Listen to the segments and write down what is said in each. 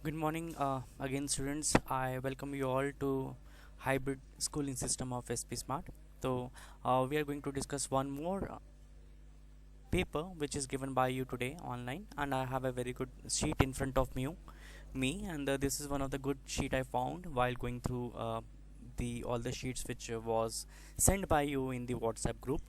Good morning, again, students. I welcome you all to hybrid schooling system of SP Smart. We are going to discuss one more paper which is given by you today online, and I have a very good sheet in front of me, and this is one of the good sheet I found while going through the all the sheets which was sent by you in the WhatsApp group.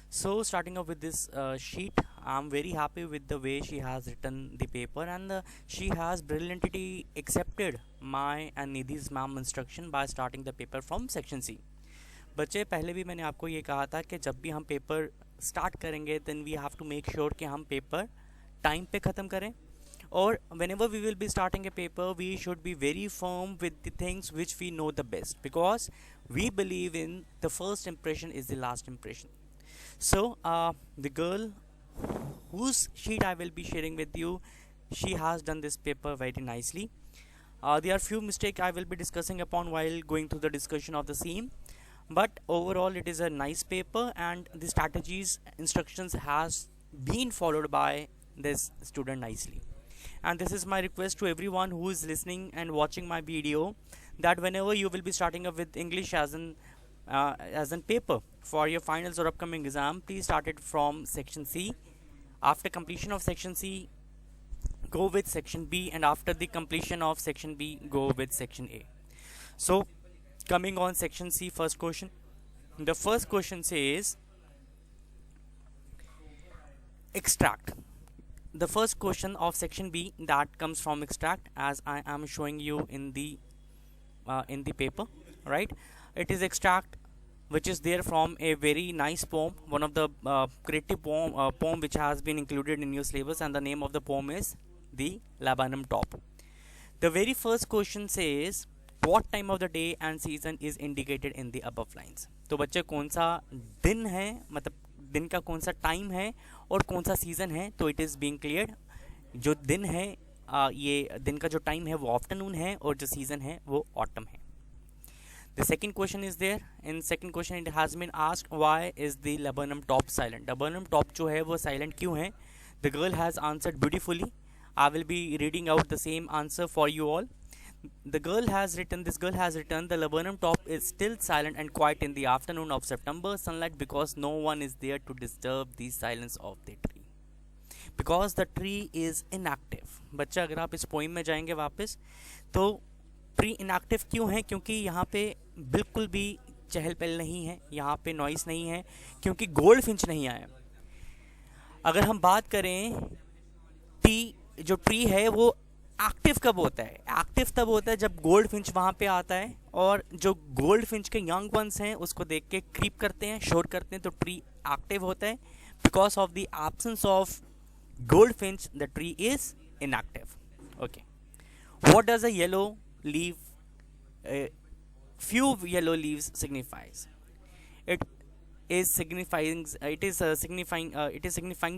So starting off with this sheet, I'm very happy with the way she has written the paper, and she has brilliantly accepted my and Nidhi's ma'am instruction by starting the paper from section C. बच्चे, पहले भी मैंने आपको ये कहा था कि जब भी हम पेपर स्टार्ट करेंगे then we have to make sure कि हम पेपर टाइम पे ख़त्म करें, और whenever we will be starting a paper we should be very firm with the things which we know the best, because we believe in the first impression is the last impression. So the girl whose sheet I will be sharing with you, she has done this paper very nicely. There are few mistakes I will be discussing upon while going through the discussion of the same, but overall it is a nice paper and the strategies instructions has been followed by this student nicely. And this is my request to everyone who is listening and watching my video, that whenever you will be starting up with English as an paper for your finals or upcoming exam, please start it from section C. After completion of section C, go with section B, and after the completion of section B, go with section A. So coming on section C, first question. The first question says extract. The first question of section B that comes from extract, as I am showing you in the paper, right? It is extract which is there from a very nice poem, one of the creative poem which has been included in your syllabus, and the name of the poem is The Laburnum Top. The very first question says what time of the day and season is indicated in the above lines. तो बच्चे, कौन सा दिन है, मतलब दिन का कौन सा टाइम है और कौन सा सीजन है, तो इट इज़ बीइंग क्लियर. जो दिन है, ये दिन का जो टाइम है वो आफ्टरनून है, और जो सीजन है वो ऑटम है. The second question is there. In second question it has been asked why is the laburnum top silent. Laburnum top जो है वो silent क्यों है? The girl has answered beautifully. I will be reading out the same answer for you all. This girl has written, the laburnum top is still silent and quiet in the afternoon of September sunlight, because no one is there to disturb the silence of the tree. Because the tree is inactive. बच्चा, अगर आप इस poem में जाएंगे वापस, तो tree inactive क्यों है? क्योंकि यहाँ पे बिल्कुल भी चहल पहल नहीं है, यहाँ पे नॉइस नहीं है, क्योंकि गोल्ड फिंच नहीं आया. अगर हम बात करें, जो ट्री है वो एक्टिव कब होता है? एक्टिव तब होता है जब गोल्ड फिंच वहाँ पे आता है, और जो गोल्ड फिंच के यंग वंस हैं उसको देख के क्रीप करते हैं, शोर करते हैं, तो ट्री एक्टिव होता है. Because of the absence of gold Finch the tree is inactive. Okay. What does a yellow leaf, few yellow leaves signifies? It is signifying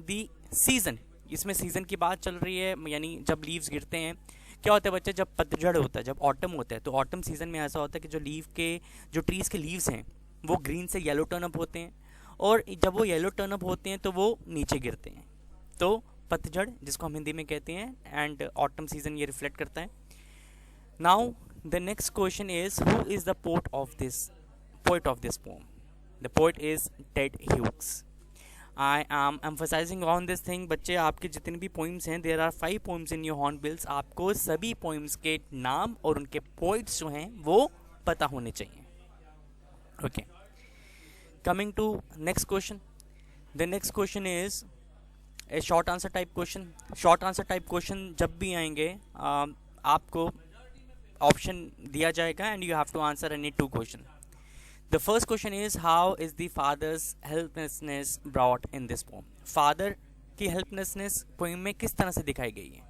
the season. इसमें सीजन की बात चल रही है, यानी जब लीव्स गिरते हैं. क्या होता है बच्चे? जब पतझड़ होता है, जब ऑटम होता है, तो ऑटम सीजन में ऐसा होता है कि जो लीव के, जो ट्रीज के लीव्स हैं वो ग्रीन से येलो टर्न अप होते हैं, और जब वो येलो टर्न अप होते हैं तो वो नीचे गिरते हैं. तो पतझड़ जिसको हम हिंदी में कहते हैं, एंड ऑटम सीजन ये रिफ्लेक्ट करता है. Now the next question is, who is the poet of this poem? The poet is Ted Hughes. I am emphasizing on this thing. बच्चे, आपके जितने भी poems हैं, there are 5 poems in your hornbills. आपको सभी poems के नाम और उनके poets जो हैं वो पता होने चाहिए. Okay. Coming to next question. The next question is a short answer type question. Short answer type question जब भी आएंगे, आपको ऑप्शन दिया जाएगा, and you have to answer any 2 question. The first question is, how is the father's helplessness brought in this poem? Father की helplessness poem में किस तरह से दिखाई गई है?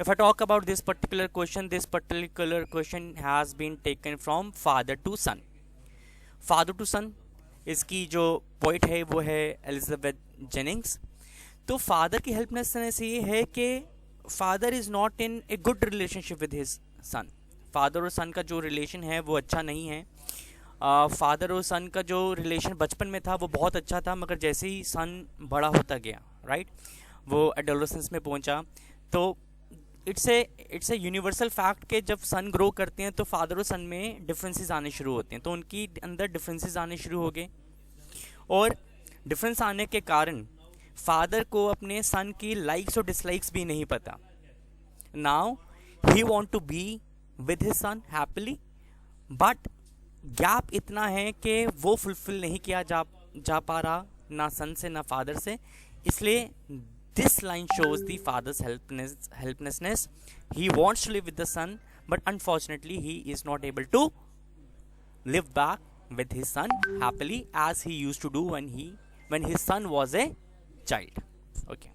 If I talk about this particular question has been taken from father to son. Father to son, इसकी जो पोइट है वो है एलिजाबेथ जेनिंग्स. तो फादर की हेल्पलेसनेस ये है कि father is not in a good relationship with his sun. Father और सन का जो रिलेशन है वो अच्छा नहीं है. फादर और सन का जो रिलेशन बचपन में था वो बहुत अच्छा था, मगर जैसे ही सन बड़ा होता गया, राइट, वो एडोलेसेंस में पहुंचा, तो इट्स ए यूनिवर्सल फैक्ट कि जब सन ग्रो करते हैं तो फादर और सन में डिफरेंसेस आने शुरू होते हैं, तो उनकी अंदर डिफरेंसेस आने शुरू हो गए और डिफरेंस आने के कारण फादर को अपने सन की लाइक्स और डिसलाइक्स भी नहीं पता. Now he want to be with his son happily, but gap इतना है कि वो फुलफिल नहीं किया जा पा रहा ना सन से ना फादर से. इसलिए this line shows the father's helplessness. He wants to live with the son, but unfortunately he is not able to live back with his son happily as he used to do when his son was a child. Okay,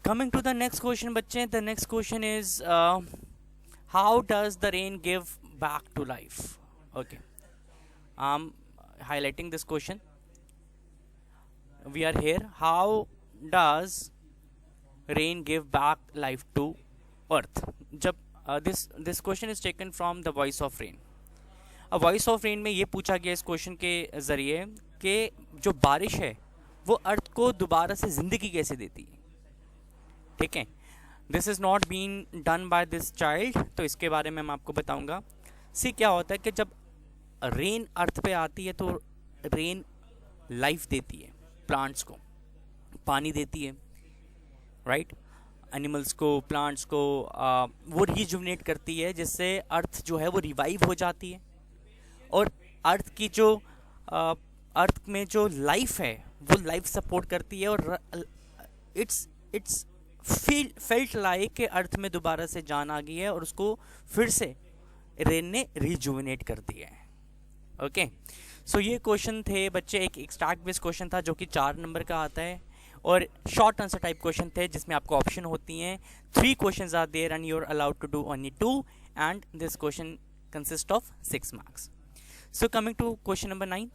coming to the next question बच्चे, the next question is how does the rain give back to life? Okay, I'm highlighting this question. We are here. How does rain give back life to earth? जब this question is taken from the voice of rain. Voice of rain में ये पूछा गया इस question के ज़रिए कि जो बारिश है वो अर्थ को दोबारा से ज़िंदगी कैसे देती है. ठीक है, this is not been done by this child, तो इसके बारे में मैं आपको बताऊंगा. सी क्या होता है कि जब रेन अर्थ पे आती है तो रेन लाइफ देती है, प्लांट्स को पानी देती है, राइट, एनिमल्स को, प्लांट्स को वो रिजुवनेट करती है, जिससे अर्थ जो है वो रिवाइव हो जाती है और अर्थ की जो अर्थ में जो लाइफ है वो लाइफ सपोर्ट करती है और इट्स फेल्ट लाइक कि अर्थ में दोबारा से जान आ गई है और उसको फिर से रेन ने रिजुवनेट कर दिया है. ओके, सो ये क्वेश्चन थे बच्चे, एक स्टैक बेस्ड क्वेश्चन था जो कि 4 नंबर का आता है और शॉर्ट आंसर टाइप क्वेश्चन थे जिसमें आपको ऑप्शन होती हैं. 3 questions are there and you are allowed to do only 2 and this question consist of 6 marks. So coming to question number 9.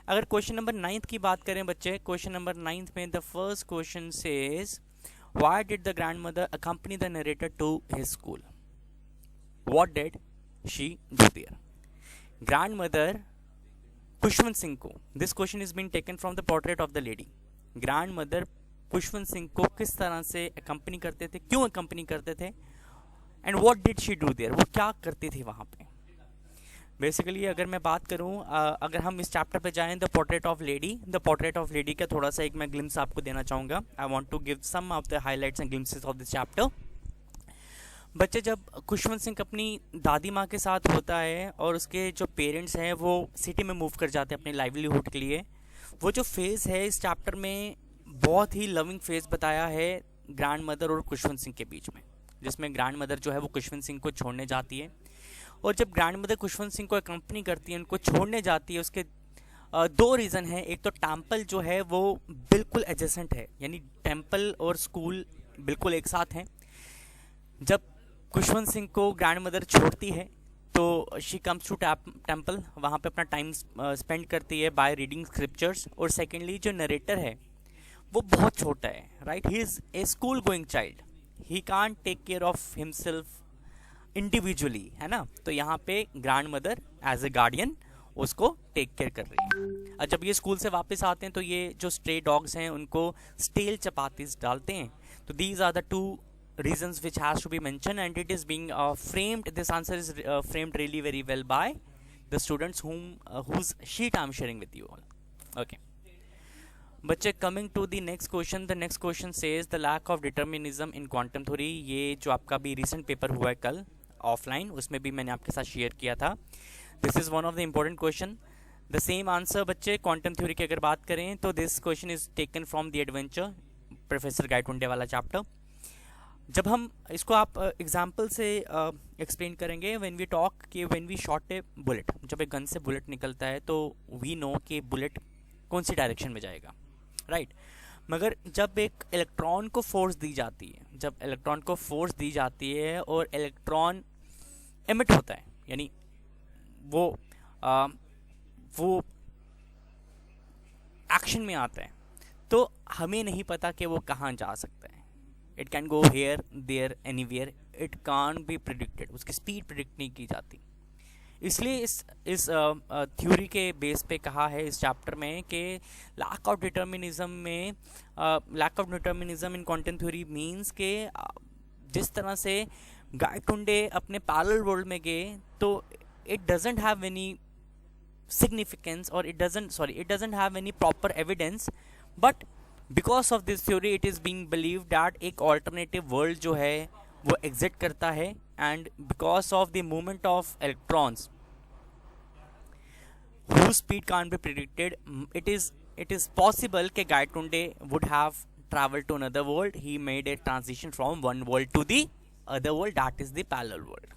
अगर क्वेश्चन नंबर 9 की बात करें बच्चे, क्वेश्चन नंबर 9 में the first question says why did the grandmother accompany the narrator to his school? What did she do there? Grandmother Khushwant Singh को, this question is been taken from the portrait of the lady. Grandmother Khushwant Singh को किस तरह से accompany करते थे, क्यों accompany करते थे, and what did she do there, वो क्या करती थी वहाँ पे. बेसिकली अगर मैं बात करूँ, अगर हम इस चैप्टर पे जाएं द पोर्ट्रेट ऑफ लेडी का थोड़ा सा एक मैं ग्लिम्स आपको देना चाहूँगा. I want to give some of the highlights and glimpses of this chapter. बच्चे, जब खुशवंत सिंह अपनी दादी माँ के साथ होता है और उसके जो पेरेंट्स हैं वो सिटी में मूव कर जाते हैं अपने लाइवलीहुड के लिए, वो जो फेज़ है इस चैप्टर में बहुत ही लविंग फेज़ बताया है ग्रैंड मदर और खुशवंत सिंह के बीच में, जिसमें ग्रैंड मदर जो है वो खुशवंत सिंह को छोड़ने जाती है. और जब ग्रैंड मदर खुशवंत सिंह को अकम्पनी करती है, उनको छोड़ने जाती है, उसके 2 रीज़न हैं. एक तो टेम्पल जो है वो बिल्कुल एडजेसेंट है, यानी टेम्पल और स्कूल बिल्कुल एक साथ हैं. जब खुशवंत सिंह को ग्रैंड मदर छोड़ती है तो शी कम्स टू टेम्पल, वहाँ पे अपना टाइम स्पेंड करती है बाय रीडिंग स्क्रिप्चर्स. और सेकेंडली जो नरेटर है वो बहुत छोटा है, right, he is a school going child, he can't take care of himself individually, है ना. तो यहाँ पे grandmother as a guardian उसको टेक केयर कर रही है. और जब ये स्कूल से वापस आते हैं तो ये जो स्ट्रे डॉग्स हैं उनको स्टेल चपातीस डालते हैं. तो these are the 2 reasons which has to be mentioned, and it is being framed, this answer is framed really very well by the students whose sheet I'm sharing with you all. Okay बच्चे, coming to the next question, the next question says the lack of determinism in quantum theory. ये जो आपका भी recent paper हुआ है कल offline, उसमें भी मैंने आपके साथ शेयर किया था. this is one of the important question. the same answer बच्चे, क्वांटम थ्योरी की अगर बात करें तो this question is taken from the adventure professor Gaitonde वाला चैप्टर. जब हम इसको आप एग्जाम्पल से एक्सप्लेन करेंगे, व्हेन वी टॉक कि when we shot a bullet, जब एक गन से बुलेट निकलता है तो वी नो कि बुलेट कौन सी डायरेक्शन में जाएगा, राइट. मगर जब एक इलेक्ट्रॉन को फोर्स दी जाती है, जब इलेक्ट्रॉन को फोर्स दी जाती है और इलेक्ट्रॉन एमिट होता है, यानी वो एक्शन में आता है, तो हमें नहीं पता कि वो कहाँ जा सकता है. It can go here there anywhere, it can't be predicted, उसकी स्पीड प्रिडिक्ट नहीं की जाती. इसलिए इस थ्योरी के बेस पे कहा है इस चैप्टर में कि lack of determinism in quantum theory means के जिस तरह से गायटुंडे अपने पैरेलल वर्ल्ड में गए, तो it doesn't have any significance, or it doesn't have any proper evidence, but because of this theory it is being believed that एक alternative world जो है वो exist करता है, and because of the movement of electrons whose speed can't be predicted, it is possible कि गायटुंडे would have traveled to another world. He made a transition from one world to the other world, that is the parallel world.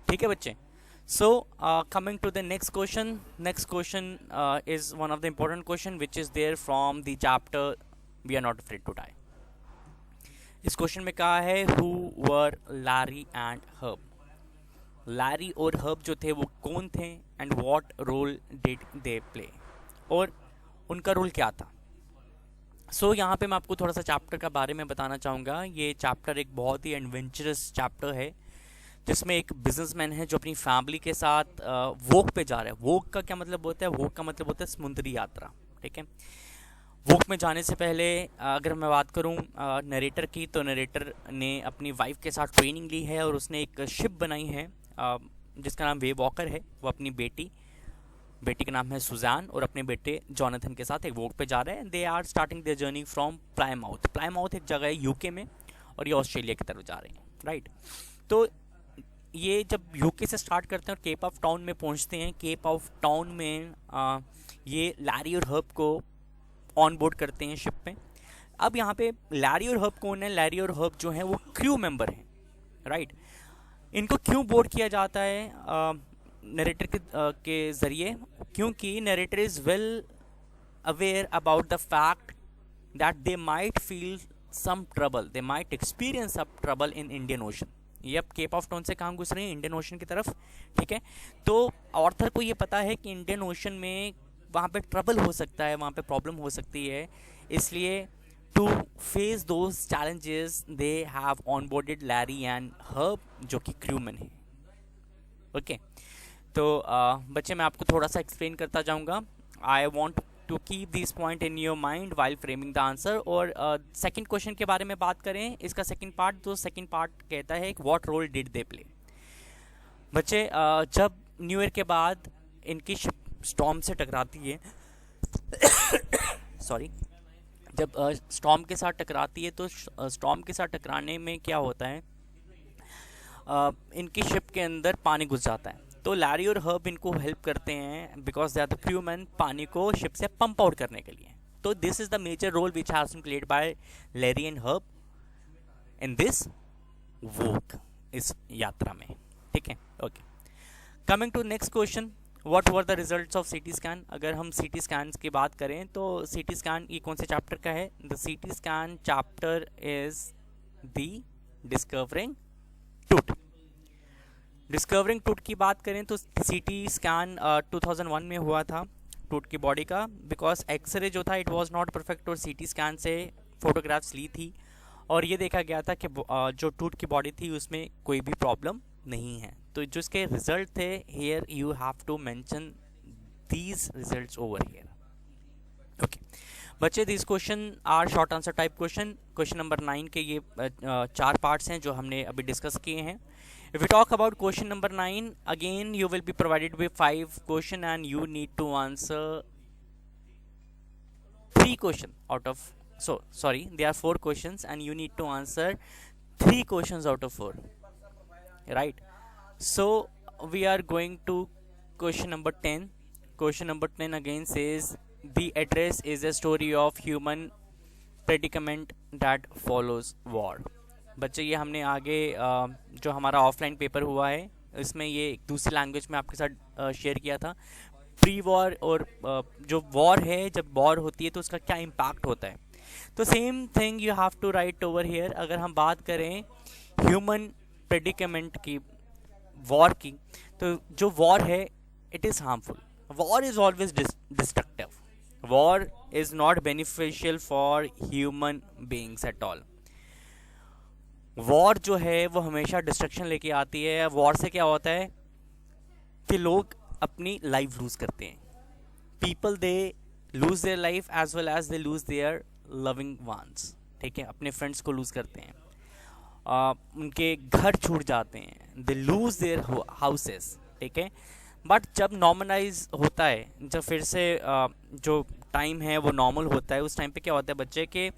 ठीक है बच्चे? So coming to the next question is one of the important question which is there from the chapter We Are Not Afraid to Die. इस question में कहा है who were Larry and Herb. Larry और herb जो थे वो कौन थे, and what role did they play, और उनका रोल क्या था. सो यहाँ पे मैं आपको थोड़ा सा चैप्टर का बारे में बताना चाहूँगा. ये चैप्टर एक बहुत ही एडवेंचरस चैप्टर है, जिसमें एक बिजनेसमैन है जो अपनी फैमिली के साथ वोक पे जा रहा है. वोक का क्या मतलब होता है? वोक का मतलब होता है समुद्री यात्रा. ठीक है. वोक में जाने से पहले अगर मैं बात करूं नरेटर की, तो नरेटर ने अपनी वाइफ के साथ ट्रेनिंग ली है और उसने एक शिप बनाई है जिसका नाम वे वॉकर है. वो अपनी बेटी का नाम है सुजान, और अपने बेटे जॉनथन के साथ एक वोक पे जा रहे हैं. They are starting their journey from Plymouth. Plymouth एक जगह है यूके में, और ये ऑस्ट्रेलिया की तरफ जा रहे हैं. राइट. तो ये जब यूके से स्टार्ट करते हैं और केप ऑफ टाउन में पहुंचते हैं, केप ऑफ टाउन में ये लैरी और हर्ब को ऑन बोर्ड करते हैं शिप पे. अब यहाँ पे लैरी और हर्ब कौन है? लैरी और हर्ब जो हैं वो क्रू मेंबर हैं. राइट. इनको क्यों बोर्ड किया जाता है नरेटर के ज़रिए? क्योंकि narrator is well aware about the fact that they might feel some trouble, they might experience some trouble in Indian Ocean. ये अब केप ऑफ टाउन से कहाँ घुस रहे हैं? इंडियन ओशन की तरफ. ठीक है. तो ऑर्थर को ये पता है कि इंडियन ओशन में वहाँ पे ट्रबल हो सकता है, वहाँ पे प्रॉब्लम हो सकती है, इसलिए to face those challenges they have onboarded Larry and Herb जो कि क्रूमैन है. ओके. तो बच्चे मैं आपको थोड़ा सा एक्सप्लेन करता जाऊँगा. I want to keep this point in your mind while framing the answer. और सेकंड क्वेश्चन के बारे में बात करें, इसका सेकंड पार्ट, तो सेकंड पार्ट कहता है what role did they play. बच्चे जब न्यू ईयर के बाद इनकी शिप स्टॉर्म से टकराती है सॉरी, जब स्टॉर्म के साथ टकराती है, तो स्टॉर्म के साथ टकराने में क्या होता है, इनकी शिप के अंदर पानी घुस जाता है. तो लैरी और हर्ब इनको हेल्प करते हैं because they are the crewman, पानी को शिप से पंप आउट करने के लिए. तो this is the major role which has been played by Larry and Herb in this walk, इस यात्रा में. ठीक है. Okay. Coming to next question, what were the results of CT scan. अगर हम सीटी स्कैन की बात करें तो सीटी स्कैन ये कौन से चैप्टर का है? The CT scan chapter is the discovering truth. Discovering टूट की बात करें तो सीटी स्कैन 2001 में हुआ था टूट की बॉडी का, बिकॉज एक्सरे जो था इट वाज नॉट परफेक्ट, और सीटी स्कैन से फोटोग्राफ्स ली थी और ये देखा गया था कि जो टूट की बॉडी थी उसमें कोई भी प्रॉब्लम नहीं है. तो जो इसके रिजल्ट थे, here you have to mention these results over here. Okay बच्चे, this question are short answer type question. Question number 9 के ये 4 पार्ट्स हैं जो हमने अभी डिस्कस किए हैं. If we talk about question number 9, again you will be provided with 5 question and you need to answer 3 question out of, there are 4 questions and you need to answer 3 questions out of 4. Right? So we are going to question number 10. Question number 10 again says the address is a story of human predicament that follows war. बच्चे ये हमने आगे जो हमारा offline paper हुआ है इसमें ये एक दूसरी लैंग्वेज में आपके साथ शेयर किया था. प्री वॉर और जो वॉर है, जब वॉर होती है तो उसका क्या इम्पैक्ट होता है, तो same thing you have to write over here. अगर हम बात करें ह्यूमन प्रेडिकेमेंट की, वॉर की, तो जो वॉर है it is harmful. War is always destructive. War is not beneficial for human beings at all. War जो है वो हमेशा डिस्ट्रक्शन लेके आती है. वॉर से क्या होता है कि लोग अपनी लाइफ लूज करते हैं. People they lose their life as well as they lose their loving ones. ठीक है, अपने फ्रेंड्स को लूज करते हैं. उनके घर छूट जाते हैं, दे लूज देयर हाउसेस, ठीक है। बट जब नॉर्मलाइज होता है, जब फिर से जो टाइम है वो नॉर्मल होता है, उस टाइम पे क्या होता है बच्चे के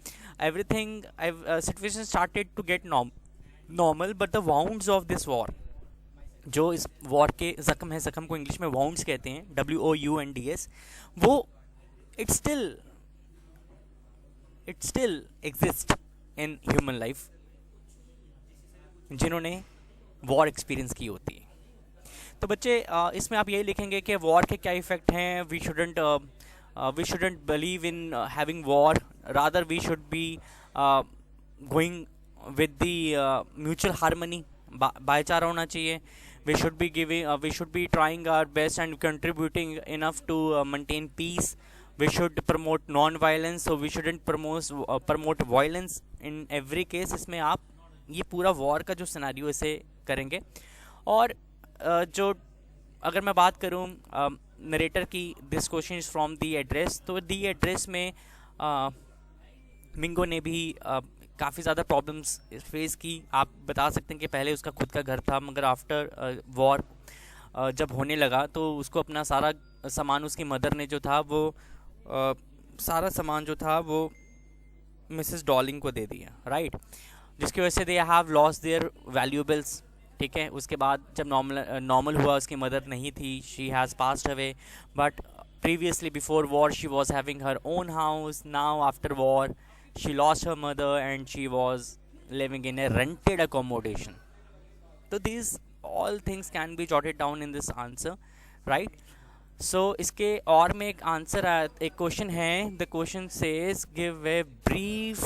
everything situation started to get normal, but the wounds of this war, जो इस वॉर के जख्म है, जख्म को इंग्लिश में वाउंड्स कहते हैं, WOUNDS, वो it still exist in human life, जिन्होंने वॉर एक्सपीरियंस की होती है। तो बच्चे इसमें आप यही लिखेंगे कि वॉर के क्या इफ़ेक्ट हैं। We shouldn't believe in having war, rather we should be going with the mutual harmony, भाईचारा होना चाहिए। We should be trying our best and contributing enough to maintain peace. We should promote non-violence, so we shouldn't promote violence in every case। इसमें आप ये पूरा war का जो scenario इसे करेंगे। और जो अगर मैं बात करूँ नरेटर की, this question is from the address, तो दी एड्रेस में मिंगो ने भी काफ़ी ज़्यादा प्रॉब्लम्स फेस की। आप बता सकते हैं कि पहले उसका खुद का घर था, मगर आफ्टर वॉर जब होने लगा तो उसको अपना सारा सामान उसकी मदर ने जो था वो सारा सामान जो था वो मिसेस डॉलिंग को दे दिया, राइट, जिसकी वजह से they have lost their valuables, ठीक है। उसके बाद जब नॉर्मल हुआ, उसकी मदर नहीं थी, she has passed away, but previously before war she was having her own house. Now after war she lost her mother and she was living in a rented accommodation. So these all things can be jotted down in this answer, right? So इसके और में एक answer एक question है, the question says give a brief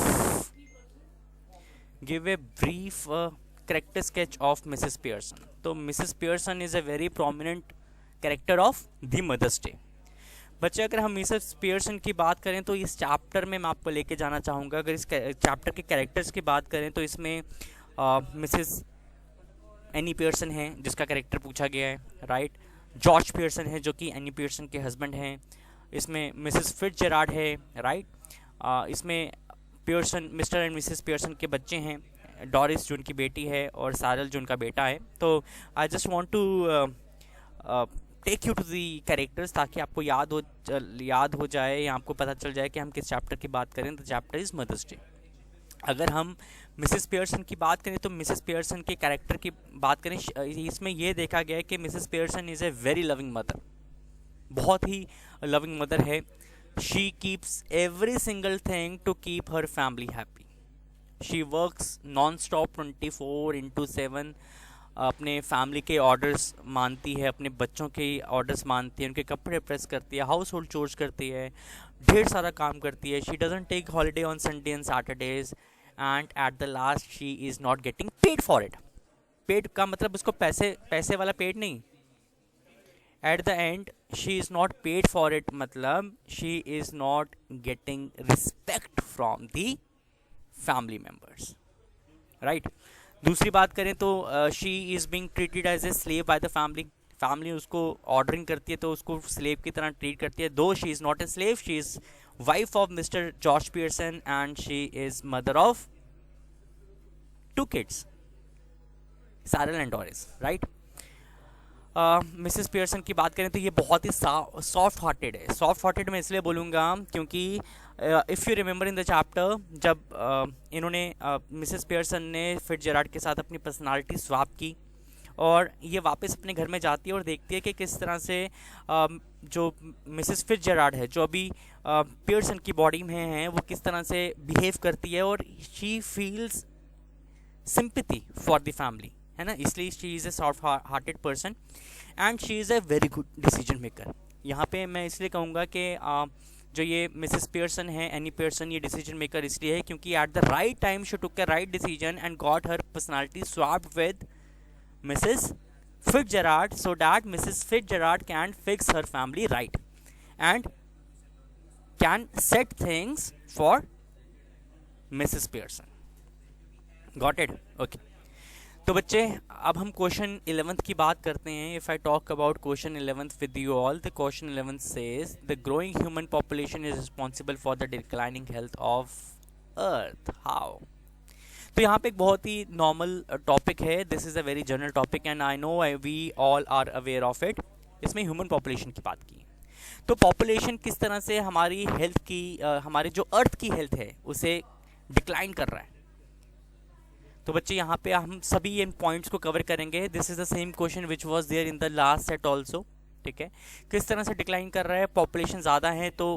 character sketch of Mrs. Pearson. तो Mrs. Pearson is a very prominent character of the Mother's Day। बच्चे अगर हम मिसेस पियर्सन की बात करें तो इस चैप्टर में मैं आपको लेके जाना चाहूँगा। अगर इस चैप्टर के कैरेक्टर्स की बात करें तो इसमें मिसेस एनी पियर्सन है जिसका कैरेक्टर पूछा गया है, राइट। जॉर्ज पियर्सन है जो कि एनी पियर्सन के हस्बैंड हैं। इसमें मिसेस फिट्जजेराल्ड है, राइट। इसमें Pearson, mister and Mrs Pearson के बच्चे हैं, डोरिस जो उनकी बेटी है और सारल जो उनका बेटा है। तो I just want to take you to the characters ताकि आपको याद हो जाए या आपको पता चल जाए कि हम किस चैप्टर की बात करें। तो चैप्टर इज़ मदर्स डे। अगर हम मिसेस पियर्सन की बात करें तो मिसेस पियर्सन के कैरेक्टर की बात करें, इसमें यह देखा गया है कि Mrs Pearson is a very loving mother, बहुत ही लविंग मदर है। She keeps every single thing to keep her family happy. She works non stop 24/7, अपने फैमिली के ऑर्डर्स मानती है, अपने बच्चों के ऑर्डर्स मानती है, उनके कपड़े प्रेस करती है, हाउस होल्ड चोर्स करती है, ढेर सारा काम करती है। She doesn't take holiday on Sunday and Saturdays and at the last she is not getting paid for it. Paid का मतलब उसको पैसे वाला पेड नहीं, at the end she is not paid for it, मतलब she is not getting respect from the family members, right. दूसरी बात करें तो she is being treated as a slave by the family उसको ऑर्डरिंग करती है तो उसको स्लेव की तरह ट्रीट करती है। दो she is not a slave, she is wife of mister George Pearson and she is mother of 2 kids, Saral and Doris, right. Mrs Pearson की बात करें तो ये बहुत ही सॉफ्ट हार्टेड है। सॉफ्ट हार्टेड मैं इसलिए बोलूँगा क्योंकि if you remember in the chapter, जब इन्होंने मिसेस पियर्सन ने फिट्जजेराल्ड के साथ अपनी पर्सनालिटी स्वैप की और ये वापस अपने घर में जाती है और देखती है कि किस तरह से जो मिसेस फिट्जजेराल्ड है जो अभी पियर्सन की बॉडी में है वो किस तरह से बिहेव करती है, और she feels sympathy for the family, है ना। इसलिए she is a soft hearted person and she is a very good decision maker. यहाँ पे मैं इसलिए कहूँगा कि जो ये मिसेस पियर्सन है, एनी पियर्सन, ये डिसीजन मेकर इसलिए है क्योंकि at the right time she took a right decision and got her personality swapped with Mrs Fitzgerald so that Mrs. Fitzgerald can fix her family right and can set things for Mrs. Pearson. Got it? Okay. तो बच्चे अब हम question 11th की बात करते हैं। If I talk about question 11th with you all, the question 11th says the growing human population is responsible for the declining health of Earth. How? तो यहाँ पे एक बहुत ही नॉर्मल टॉपिक है, this is a very general topic and I know we all are aware of it. इसमें human population की बात की। तो पॉपुलेशन किस तरह से हमारी हेल्थ की हमारे जो अर्थ की हेल्थ है उसे डिक्लाइन कर रहा है। तो बच्चे यहाँ पे हम सभी इन पॉइंट्स को कवर करेंगे। This is the same question which was there in the last set also. ठीक है, किस तरह से डिक्लाइन कर रहा है। पॉपुलेशन ज़्यादा है तो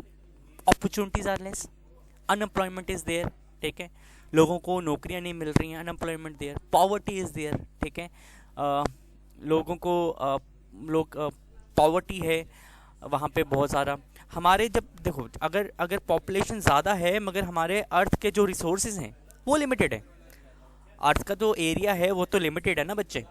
opportunities are less, unemployment is there. ठीक है, लोगों को नौकरियां नहीं मिल रही हैं, unemployment there, poverty is there. ठीक है, लोगों को लोग पॉवर्टी है वहाँ पे बहुत सारा। हमारे जब देखो अगर अगर पॉपुलेशन ज़्यादा है मगर हमारे अर्थ के जो रिसोर्सेज हैं वो लिमिटेड है, अर्थ का जो एरिया है वो तो लिमिटेड है ना बच्चे।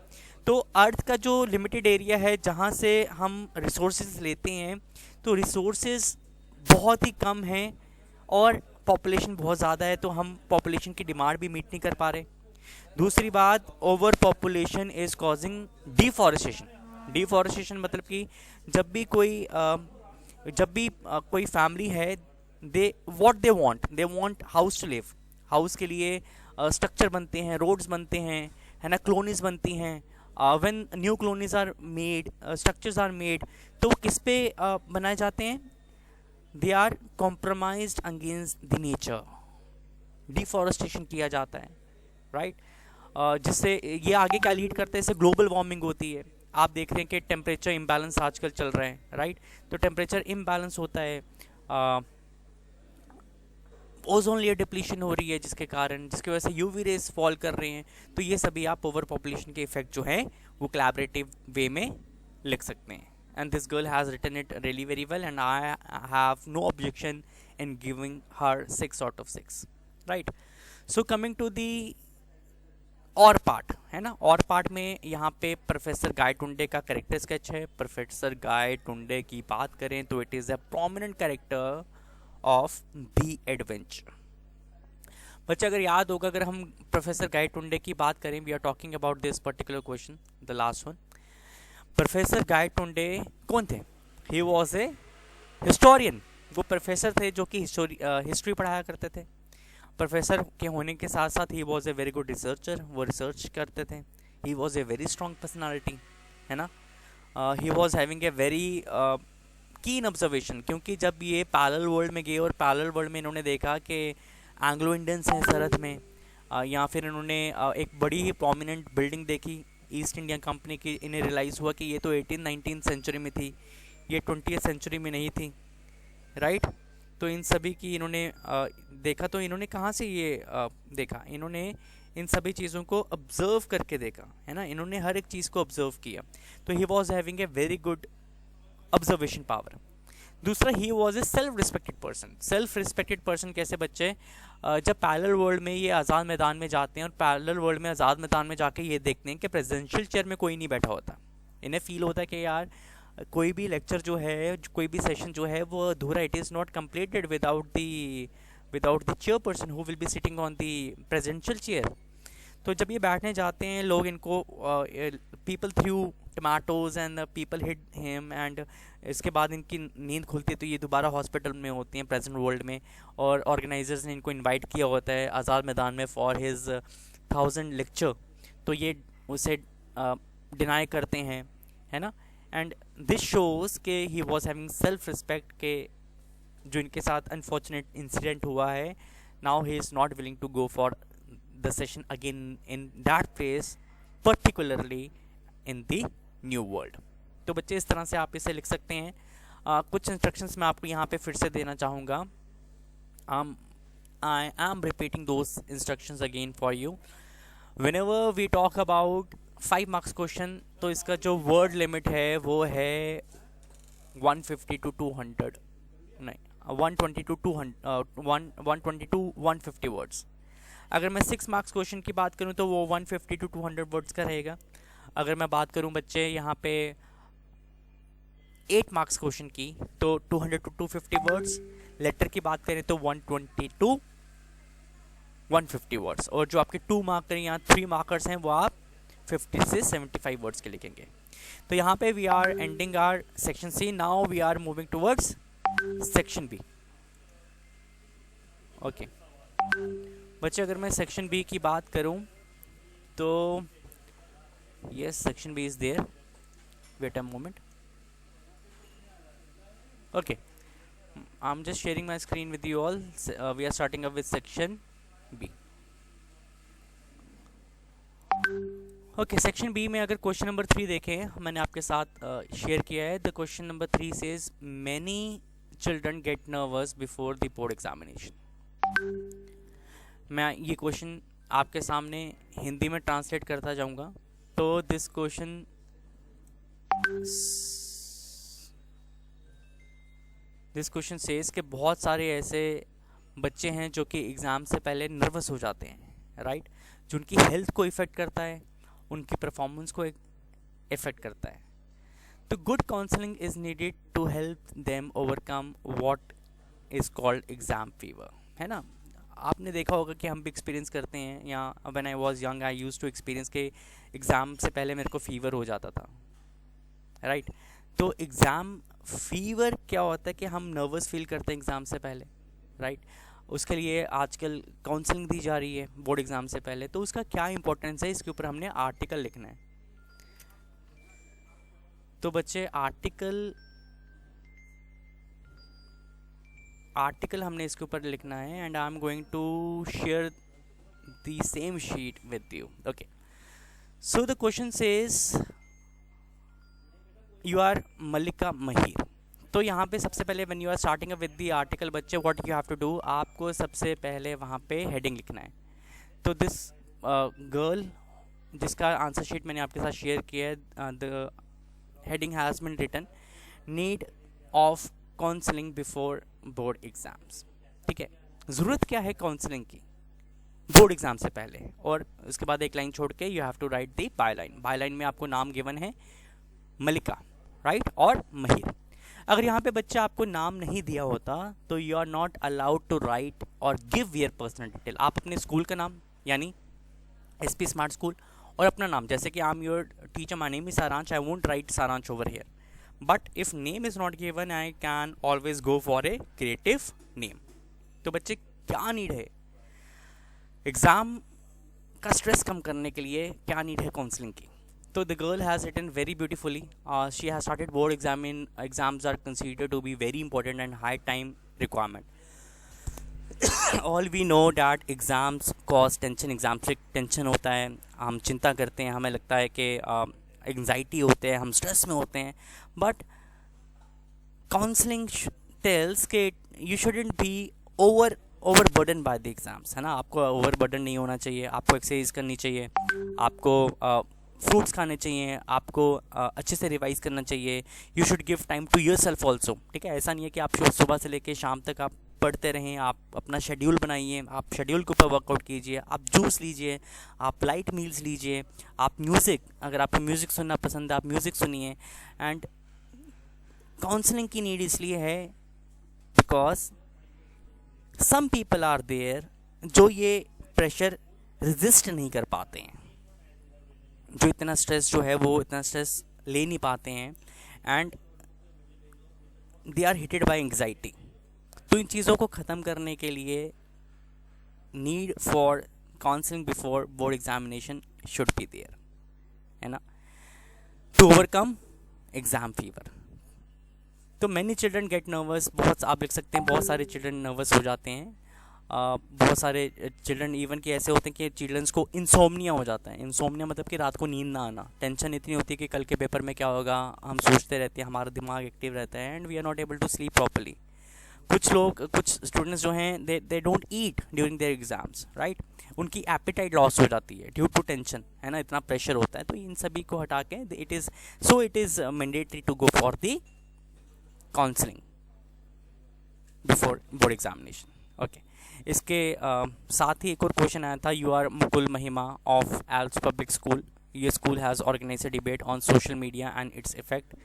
तो अर्थ का जो लिमिटेड एरिया है जहाँ से हम रिसोर्सेज लेते हैं, तो रिसोर्सेज बहुत ही कम हैं और पॉपुलेशन बहुत ज़्यादा है, तो हम पॉपुलेशन की डिमांड भी मीट नहीं कर पा रहे। दूसरी बात, over population is causing deforestation. Deforestation मतलब कि जब भी कोई फैमिली है, they want house to live. House के लिए स्ट्रक्चर बनते हैं, रोड्स बनते हैं, है ना, कॉलोनीज बनती हैं। When new colonies are made, structures are made, तो किस पे बनाए जाते हैं? They are compromised against the nature. Deforestation किया जाता है, राइट। जिससे ये आगे क्या लीड करते हैं, इससे ग्लोबल वार्मिंग होती है। आप देख रहे हैं कि टेम्परेचर इम्बैलेंस आजकल चल रहे हैं, राइट। तो टेम्परेचर इम्बैलेंस होता है, ओजोन लेयर डिप्लीशन हो रही है जिसकी वजह से यूवी रेज फॉल कर रहे हैं। तो ये सभी आप ओवर पॉपुलेशन के इफेक्ट जो हैं वो कोलैबोरेटिव वे में लिख सकते हैं। And this girl has written it really very well and I have no objection in giving her 6 out of 6, right. So coming to the or part, है ना, और पार्ट में यहाँ पे प्रोफेसर गाय टुंडे का कैरेक्टर स्केच है। प्रोफेसर गाय टुंडे की बात करें तो it is a prominent character of the adventure. बच्चे अगर याद होगा, अगर हम प्रोफेसर गाय टुंडे की बात करें, we are talking about this particular question, the last one. Professor Gaitonde कौन थे? He was a historian. वो प्रोफेसर थे जो कि हिस्ट्री पढ़ाया करते थे। प्रोफेसर के होने के साथ साथ ही was A very good researcher, वो रिसर्च करते थे। He was a very strong personality, है ना। ही was having a very keen observation, क्योंकि जब ये पैरेलल वर्ल्ड में गए और पैरेलल वर्ल्ड में इन्होंने देखा कि एंग्लो इंडियंस हैं सरहद में, या फिर इन्होंने एक बड़ी ही प्रोमिनेंट बिल्डिंग देखी ईस्ट इंडिया कंपनी की, इन्हें रियलाइज़ हुआ कि ये तो 18-19 सेंचुरी में थी, ये 20th सेंचुरी में नहीं थी, राइट। तो इन सभी की इन्होंने देखा। तो इन्होंने कहाँ से ये देखा? इन्होंने इन सभी चीज़ों को ऑब्जर्व करके देखा, है ना। इन्होंने हर एक चीज़ को ऑब्जर्व किया। तो he was having a very good observation power. दूसरा, he was a self respected person. Self respected person कैसे बच्चे? जब पैरेलल वर्ल्ड में ये आज़ाद मैदान में जाते हैं और पैरेलल वर्ल्ड में आज़ाद मैदान में जाके ये देखते हैं कि प्रेसिडेंशियल चेयर में कोई नहीं बैठा होता, इन्हें फील होता है कि यार कोई भी लेक्चर जो है, कोई भी सेशन जो है वो अधूरा, it is not completed without the chairperson who will be sitting on the presidential chair. तो जब ये बैठने जाते हैं लोग, इनको people through tomatoes and people hit him, and इसके बाद इनकी नींद खुलती है तो ये दोबारा हॉस्पिटल में होती हैं प्रेजेंट वर्ल्ड में, और ऑर्गेनाइजर्स ने इनको इनवाइट किया होता है आज़ाद मैदान में फॉर हिज 1000 लेक्चर। तो ये उसे डिनाई करते हैं, है ना। एंड दिस शोज़ के he was having self respect के जो इनके साथ अनफॉर्चुनेट इंसिडेंट हुआ है, now he is not willing to go for the session again in that place, particularly in the new world. तो बच्चे इस तरह से आप इसे लिख सकते हैं। कुछ इंस्ट्रक्शंस मैं आपको यहाँ पे फिर से देना चाहूँगा। I am repeating those instructions again for you. Whenever we talk about 5 marks question, तो इसका जो वर्ड लिमिट है वो है 150 to 200, नहीं 120 to 150 वर्ड्स। अगर मैं 6 मार्क्स क्वेश्चन की बात करूँ तो वो 150 to 200 वर्ड्स का रहेगा। अगर मैं बात करूं बच्चे यहाँ पे 8 मार्क्स क्वेश्चन की तो 200 to 250 वर्ड्स। लेटर की बात करें तो 120 to 150 वर्ड्स। और जो आपके 2 मार्कर यहाँ 3 मार्कर्स हैं वो आप 50 से 75 वर्ड्स के लिखेंगे। तो यहाँ पे we are ending our section C, now we are moving towards section B. Okay, बच्चे अगर मैं सेक्शन बी की बात करूं तो yes, section B is there, wait a moment. Okay, I'm just sharing my screen with you all. We are starting up with section B. Okay, section B में अगर question number 3 देखें, मैंने आपके साथ शेयर किया है. The question number 3 says many children get nervous before the board examination. मैं ये क्वेश्चन आपके सामने हिंदी में ट्रांसलेट करता जाऊंगा. तो दिस क्वेश्चन सेज कि बहुत सारे ऐसे बच्चे हैं जो कि एग्ज़ाम से पहले नर्वस हो जाते हैं, राइट, जो उनकी हेल्थ को इफ़ेक्ट करता है, उनकी परफॉर्मेंस को इफ़ेक्ट करता है. तो good counselling is needed to help them overcome what is called exam fever, है ना. आपने देखा होगा कि हम भी एक्सपीरियंस करते हैं, या when I was young I used to experience के एग्ज़ाम से पहले मेरे को फीवर हो जाता था, राइट. तो एग्ज़ाम फीवर क्या होता है कि हम नर्वस फील करते हैं एग्ज़ाम से पहले, राइट. उसके लिए आजकल काउंसलिंग दी जा रही है बोर्ड एग्ज़ाम से पहले. तो उसका क्या इंपॉर्टेंस है, इसके ऊपर हमने आर्टिकल लिखना है. तो बच्चे आर्टिकल हमने इसके ऊपर लिखना है, and I am going to share the same sheet with you. Okay, so the question says you are Mallika Mahir. तो यहाँ पे सबसे पहले when you are starting with the article बच्चे, what you have to do, आपको सबसे पहले वहाँ पे हेडिंग लिखना है. तो दिस गर्ल, जिसका आंसर शीट मैंने आपके साथ शेयर किया है, the heading has been written need of counselling before board exams. ठीक है, ज़रूरत क्या है काउंसलिंग की बोर्ड एग्ज़ाम से पहले, और उसके बाद एक लाइन छोड़ के you have to write the byline. Byline में आपको नाम गिवन है मल्लिका, राइट, और महिर. अगर यहाँ पे बच्चा आपको नाम नहीं दिया होता तो you are not allowed to write or give your personal detail. आप अपने स्कूल का नाम यानी एसपी स्मार्ट स्कूल और अपना नाम, जैसे कि I am your teacher, my name is सारांश, आई वोंट राइट सारांश over here, but if name is not given I can always go for a creative name. तो बच्चे क्या नीड है एग्ज़ाम का स्ट्रेस कम करने के लिए, क्या नीड है काउंसलिंग की. So the girl has written very beautifully. She has started board exams are considered to be very important and high time requirement. All we know that exams cause tension. Exam से tension होता है, हम चिंता करते हैं, हमें लगता है कि एंग्जाइटी होते हैं, हम स्ट्रेस में होते हैं. बट काउंसलिंग टेल्स के you shouldn't be overburden by the exams, है ना. आपको ओवरबर्डन नहीं होना चाहिए, आपको एक्सरसाइज करनी चाहिए, आपको फ्रूट्स खाने चाहिए, आपको अच्छे से रिवाइज करना चाहिए. You should give time to yourself also. ठीक है, ऐसा नहीं है कि आप सुबह से लेकर शाम तक आप पढ़ते रहें. आप अपना शेड्यूल बनाइए, आप शेड्यूल के ऊपर वर्कआउट कीजिए, आप जूस लीजिए, आप लाइट मील्स लीजिए, आप म्यूज़िक, अगर आपको म्यूज़िक सुनना पसंद है आप म्यूज़िक सुनिए. एंड काउंसलिंग की नीड इसलिए है because some people are there जो ये प्रेशर रेजिस्ट नहीं कर पाते हैं, जो इतना स्ट्रेस जो है वो इतना स्ट्रेस ले नहीं पाते हैं, and they are hitted by anxiety. तो इन चीज़ों को ख़त्म करने के लिए need for counselling before board examination should be there, है ना, टू ओवरकम एग्ज़ाम फीवर. तो मैनी चिल्ड्रन गेट नर्वस, बहुत आप लिख सकते हैं बहुत सारे चिल्ड्रन नर्वस हो जाते हैं. बहुत सारे चिल्ड्रन इवन कि ऐसे होते हैं कि चिल्ड्रंस को इंसोम्निया हो जाता है. इंसोम्निया मतलब कि रात को नींद ना आना, टेंशन इतनी होती है कि कल के पेपर में क्या होगा, हम सोचते रहते हैं, हमारा दिमाग एक्टिव रहता है, and we are not able to sleep properly. कुछ स्टूडेंट्स जो हैं they don't eat during their exams, right. उनकी एपेटाइट लॉस हो जाती है ड्यू टू टेंशन, है ना, इतना प्रेशर होता है. तो इन सभी को हटा के it is mandatory to go for the counselling before board examination. Okay, इसके साथ ही एक और क्वेश्चन आया था. You are Mukul Mahima of else public school. ये school has organised a debate on social media and its effect,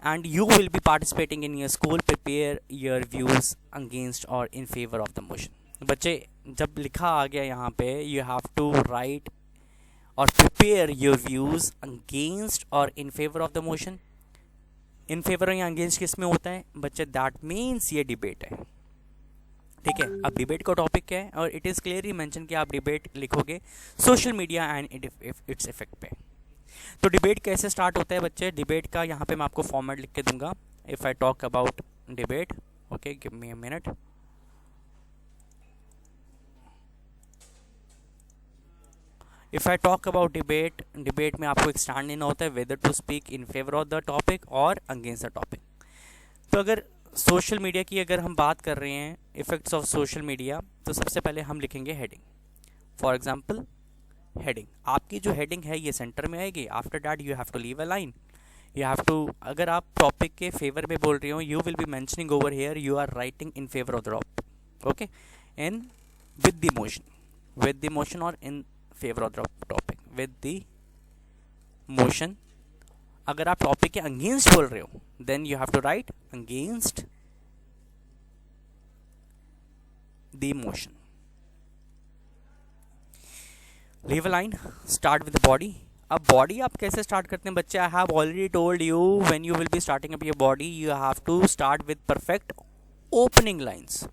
and you will be participating in your school. Prepare your views against or in favor of the motion. बच्चे जब लिखा आ गया यहाँ पे you have to write or prepare your views against or in favor of the motion. in favor या against किस में होता है बच्चे, that means ये debate है. ठीक है। अब डिबेट का टॉपिक क्या है, और इट इज़ क्लियरली मेंशन कि आप डिबेट लिखोगे social media and its effect पे। तो डिबेट कैसे स्टार्ट होता है बच्चे, डिबेट का यहाँ पे मैं आपको फॉर्मेट लिख के दूंगा। If I talk about debate, okay give me a minute. If I talk about debate, debate में आपको एक स्टैंड लेना होता है whether to speak in favour of the topic और अगेंस्ट द टॉपिक। तो अगर सोशल मीडिया की अगर हम बात कर रहे हैं, इफेक्ट्स ऑफ सोशल मीडिया, तो सबसे पहले हम लिखेंगे हेडिंग। फॉर एग्जाम्पल हेडिंग, आपकी जो हेडिंग है ये सेंटर में आएगी। After that you have to leave a line, you have to, अगर आप टॉपिक के फेवर में बोल रहे हो, you will be mentioning over here you are writing in favour of the topic, okay, in with the motion और in favour of the topic with the motion. अगर आप टॉपिक के अगेंस्ट बोल रहे हो, then you have to write against the motion. Leave a line, start with body. अब body आप कैसे स्टार्ट करते हैं बच्चे, I have already told you when you will be starting up your body you have to start with perfect opening lines.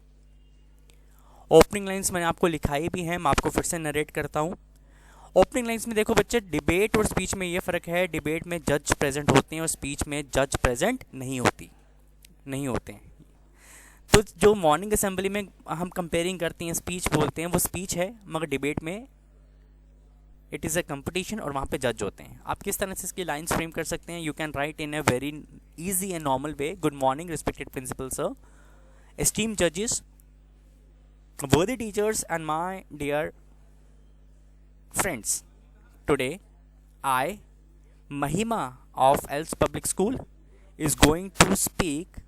Opening lines मैंने आपको लिखाई भी है, मैं आपको फिर से नरेट करता हूँ। ओपनिंग लाइंस में देखो बच्चे, डिबेट और स्पीच में ये फ़र्क है, डिबेट में जज प्रेजेंट होते हैं और स्पीच में जज प्रेजेंट नहीं होते हैं। तो जो मॉर्निंग असेंबली में हम कंपेयरिंग करते हैं, स्पीच बोलते हैं, वो स्पीच है, मगर डिबेट में इट इज़ अ कंपटीशन और वहाँ पे जज होते हैं। आप किस तरह से इसकी लाइन्स फ्रेम कर सकते हैं, you can write in a very easy and normal way. Good morning respected principal sir, esteem जजेस, worthy teachers and my dear friends, today I, Mahima of Els Public School, is going to speak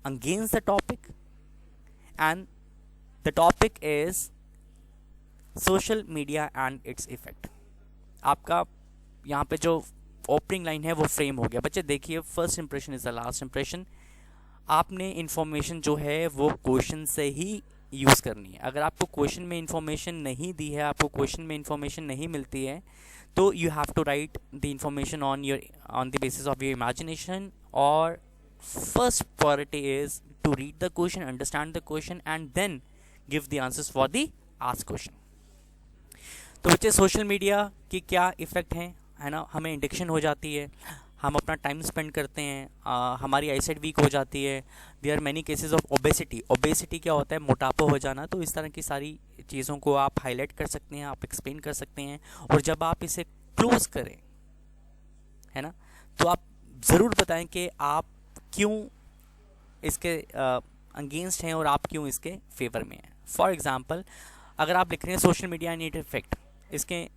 against the topic, and the topic is social media and its effect। आपका यहाँ पे जो opening line है वो frame हो गया। बच्चे देखिए, first impression is the last impression. आपने इन्फॉर्मेशन जो है वो क्वेश्चन से ही यूज़ करनी है। अगर आपको क्वेश्चन में इंफॉर्मेशन नहीं दी है, आपको क्वेश्चन में इंफॉर्मेशन नहीं मिलती है, तो you have to write the information on the basis of your imagination. और first priority is to read the question, understand the question and then give the answers for the asked question. तो बच्चे social media की क्या effect है ना, हमें addiction हो जाती है, हम अपना टाइम स्पेंड करते हैं, हमारी आईसाइट वीक हो जाती है। There are many cases of obesity. Obesity क्या होता है, मोटापा हो जाना। तो इस तरह की सारी चीज़ों को आप हाईलाइट कर सकते हैं, आप एक्सप्लेन कर सकते हैं। और जब आप इसे क्लोज करें, है ना, तो आप ज़रूर बताएं कि आप क्यों इसके अगेंस्ट हैं और आप क्यों इसके फेवर में हैं। फॉर एग्ज़ाम्पल, अगर आप लिख रहे हैं social media and its effect, इसके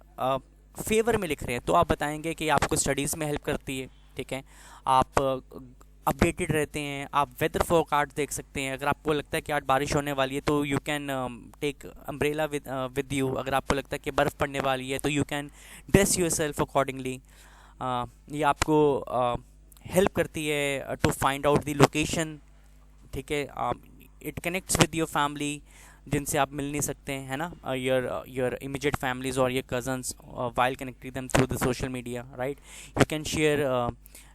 फेवर में लिख रहे हैं, तो आप बताएंगे कि आपको स्टडीज़ में हेल्प करती है, ठीक है, आप अपडेटेड रहते हैं, आप वेदर फोरकास्ट देख सकते हैं। अगर आपको लगता है कि आज बारिश होने वाली है तो you can take umbrella with you. अगर आपको लगता है कि बर्फ़ पड़ने वाली है तो you can dress yourself accordingly. ये आपको हेल्प करती है to find out the location, ठीक है। It connects with your family जिनसे आप मिल नहीं सकते हैं, है ना, योर इमीडिएट फैमिलीज और your cousins while connecting them through the social media, right? You can share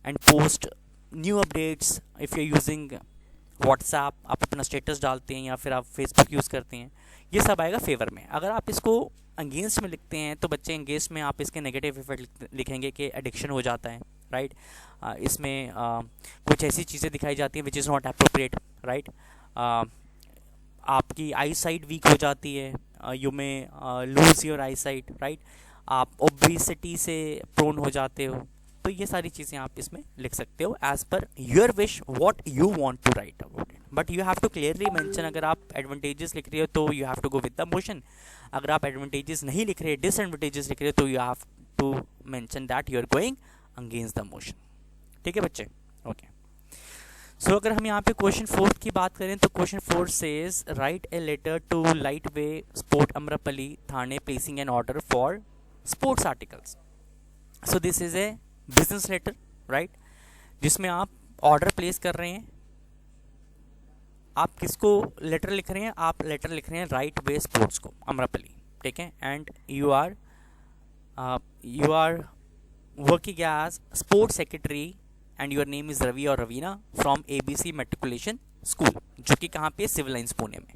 and post new updates if you're using WhatsApp। आप अपना स्टेटस डालते हैं या फिर आप Facebook यूज़ करते हैं, ये सब आएगा फेवर में। अगर आप इसको अगेंस्ट में लिखते हैं तो बच्चे अगेंस्ट में आप इसके नेगेटिव इफेक्ट लिखेंगे कि एडिक्शन हो जाता है, राइट। इसमें कुछ ऐसी चीज़ें दिखाई जाती हैं which is not appropriate, right. आपकी आई साइट वीक हो जाती है, यू में lose your I site, right. आप ओबेसिटी से प्रोन हो जाते हो। तो ये सारी चीज़ें आप इसमें लिख सकते हो as per your wish what you want to write about it. But you have to clearly mention, अगर आप एडवांटेजेस लिख रहे हो तो you have to go with the motion. अगर आप एडवांटेजेस नहीं लिख रहे, डिसएडवांटेजेस लिख रहे हो, तो you have to mention that you are going against the motion. ठीक है बच्चे, ओके। सो अगर हम यहाँ पे क्वेश्चन 4 की बात करें तो question 4 says write a letter to light way sport Amrapali Thane placing an order for sports articles. So this is a business letter, right, जिसमें आप ऑर्डर प्लेस कर रहे हैं। आप किसको लेटर लिख रहे हैं, आप लेटर लिख रहे हैं राइट वे स्पोर्ट्स को, अमरापली, ठीक है। And you are working as sports secretary and your name is Ravi और Raveena from ABC matriculation school, जो कि कहाँ पे, सिविल लाइंस पुणे में,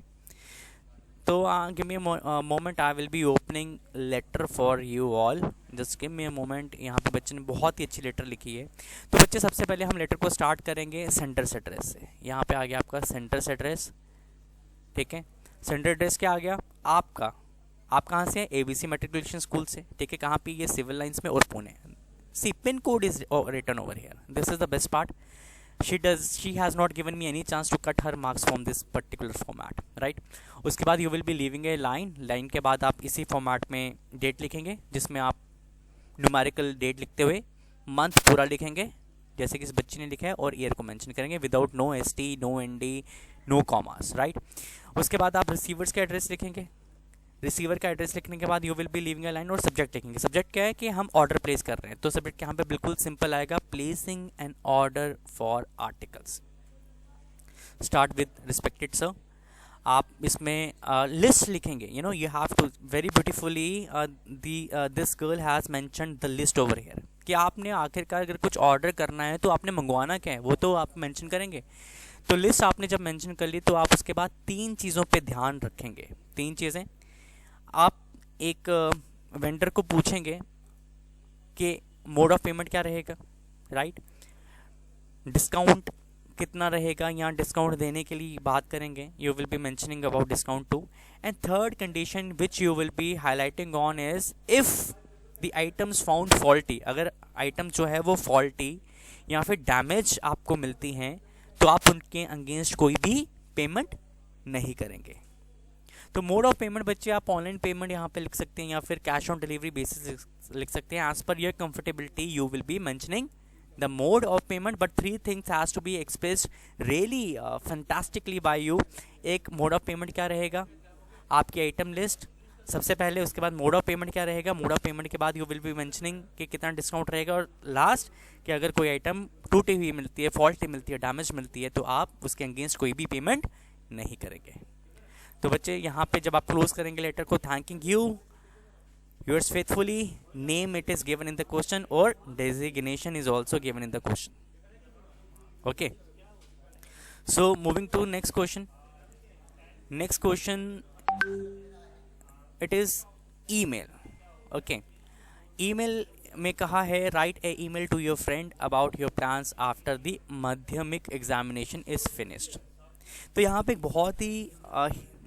तो give me moment, I will be opening letter for you all, just give me a moment. यहाँ पे बच्चे ने बहुत ही अच्छी लेटर लिखी है। तो बच्चे सबसे पहले हम लेटर को स्टार्ट करेंगे सेंटर से एड्रेस से। यहाँ पे आ गया आपका सेंटर से एड्रेस, ठीक है। सेंटर एड्रेस क्या आ गया आपका, आप कहाँ से हैं, ABC मेट्रिकुलेशन स्कूल से, ठीक है। कहाँ पे, ये सिविल लाइंस में और Pune. See pin code is written over here, this is the best part. she has not given me any chance to cut her marks from this particular format, right? उसके बाद you will be leaving a line के बाद आप इसी format में date लिखेंगे, जिसमें आप न्यूमेरिकल डेट लिखते हुए मंथ पूरा लिखेंगे जैसे कि इस बच्ची ने लिखा है, और ईयर को मेंशन करेंगे without no ST, no ND, no commas, right. उसके बाद आप रिसीवर्स का एड्रेस लिखेंगे। रिसीवर का एड्रेस लिखने के बाद you will be leaving a line, और सब्जेक्ट लिखेंगे। सब्जेक्ट क्या है कि हम ऑर्डर प्लेस कर रहे हैं, तो सब्जेक्ट यहाँ पे बिल्कुल सिंपल आएगा, placing an order for articles. Start with respected sir. आप इसमें लिस्ट लिखेंगे, you know you have to very beautifully this girl has mentioned the list over here, कि आपने आखिरकार अगर कुछ ऑर्डर करना है तो आपने मंगवाना क्या है वो तो आप मेंशन करेंगे। तो लिस्ट आपने जब मेंशन कर ली तो आप उसके बाद 3 चीज़ों पे ध्यान रखेंगे। 3 चीज़ें, आप एक वेंडर को पूछेंगे कि मोड ऑफ पेमेंट क्या रहेगा, राइट। डिस्काउंट कितना रहेगा, यहाँ डिस्काउंट देने के लिए बात करेंगे, you will be mentioning about discount too. And third condition which you will be highlighting on is if the items found faulty, अगर आइटम जो है वो फॉल्टी या फिर डैमेज आपको मिलती हैं तो आप उनके अगेंस्ट कोई भी पेमेंट नहीं करेंगे। तो मोड ऑफ पेमेंट बच्चे आप ऑनलाइन पेमेंट यहाँ पे लिख सकते हैं या फिर कैश ऑन डिलीवरी बेसिस लिख सकते हैं। As per your comfortability you will be mentioning the mode of payment, but 3 things has to be expressed really fantastically by you. एक, मोड ऑफ पेमेंट क्या रहेगा, आपकी आइटम लिस्ट सबसे पहले, उसके बाद मोड ऑफ पेमेंट क्या रहेगा, मोड ऑफ पेमेंट के बाद यू विल बी मेंशनिंग कि कितना डिस्काउंट रहेगा, और लास्ट कि अगर कोई आइटम टूटी हुई मिलती है, फॉल्टी मिलती है, डैमेज मिलती है तो आप उसके अगेंस्ट कोई भी पेमेंट नहीं करेंगे। तो बच्चे यहाँ पे जब आप क्लोज करेंगे लेटर को, thanking you yours faithfully, name it is given in the question और designation is also given in the question, okay. So moving to next question. Next question it is email, okay. Email में कहा है write a email to your friend about your plans after the Madhyamik examination is finished. तो यहाँ पे एक बहुत ही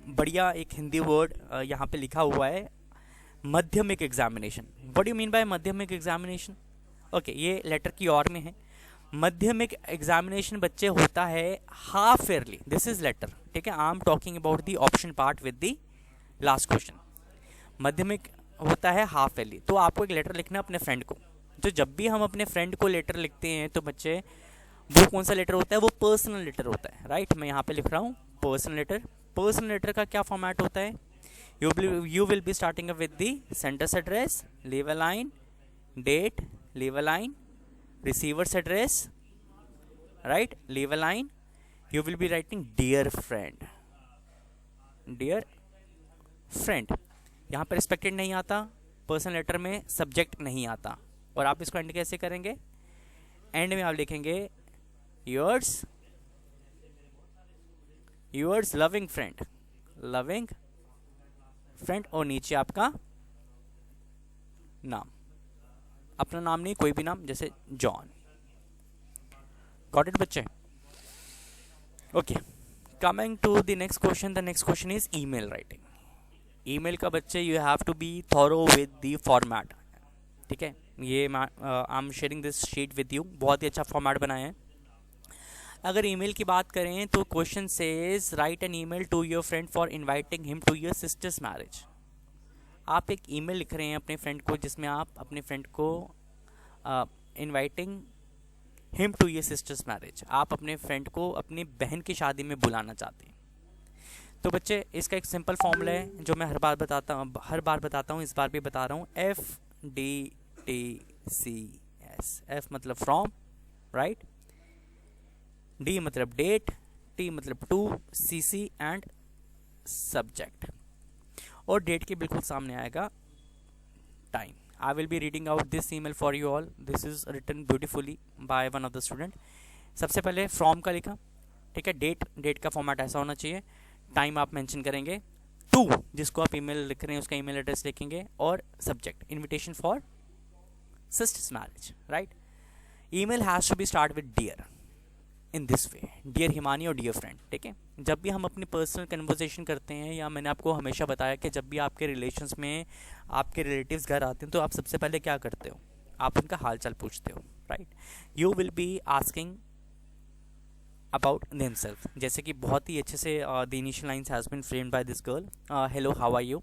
बढ़िया एक हिंदी वर्ड यहाँ पे लिखा हुआ है, Madhyamik examination. What do mean by Madhyamik examination, okay. ये लेटर की और में है। माध्यमिक एग्जामिनेशन बच्चे होता है half yearly, this is letter, ठीक है। I am talking about the option part with the last question. Madhyamik होता है हाफ ईयरली, तो आपको एक लेटर लिखना है अपने फ्रेंड को। तो जब भी हम अपने फ्रेंड को लेटर लिखते हैं तो बच्चे वो कौन सा लेटर होता है, वो पर्सनल लेटर होता है, राइट। मैं यहाँ पे लिख रहा हूँ पर्सनल लेटर। पर्सनल लेटर का क्या फॉर्मेट होता है, you will be starting up with the sender's address, leave a line, date, leave a line, receiver's address, right, leave a line. You will be writing dear friend, dear friend. यहाँ पर respected नहीं आता, personal letter में subject नहीं आता, और आप इसको एंड कैसे करेंगे, एंड में आप लिखेंगे yours loving friend, loving friend, और नीचे आपका नाम, अपना नाम नहीं, कोई भी नाम, जैसे जॉन। गॉट इट बच्चे, okay. Coming to the next question, the next question is email writing. Email का बच्चे you have to be thorough with the format, ठीक है। ये I am sharing this sheet with you, बहुत ही अच्छा format बनाया है। अगर ईमेल की बात करें तो question says write an email to your friend for inviting him to your sister's marriage. आप एक ईमेल लिख रहे हैं अपने फ्रेंड को, जिसमें आप अपने फ्रेंड को inviting him to your sister's marriage, आप अपने फ्रेंड को अपनी बहन की शादी में बुलाना चाहते हैं। तो बच्चे इसका एक सिंपल फॉर्मूला है जो मैं हर बार बताता हूँ, इस बार भी बता रहा हूँ। FDTCS, F मतलब फ्रॉम, राइट, D मतलब डेट, T मतलब टू, CC एंड सब्जेक्ट, और डेट के बिल्कुल सामने आएगा time. I will be reading out this email for you all, this is written beautifully by one of the student. सबसे पहले फ्रॉम का लिखा, ठीक है। डेट का फॉर्मेट ऐसा होना चाहिए। टाइम आप मेंशन करेंगे, टू, जिसको आप ईमेल लिख रहे हैं उसका ईमेल एड्रेस लिखेंगे, और subject invitation for sister's marriage, right. Email has to be start with dear in this way, dear Himani और डियर फ्रेंड, ठीक है। जब भी हम अपनी पर्सनल कन्वर्सेशन करते हैं, या मैंने आपको हमेशा बताया कि जब भी आपके रिलेशंस में आपके रिलेटिव्स घर आते हैं तो आप सबसे पहले क्या करते हो, आप उनका हाल चाल पूछते हो, right. You will be asking about themselves, जैसे कि बहुत ही अच्छे से the initial lines has been framed by this girl, hello how are you,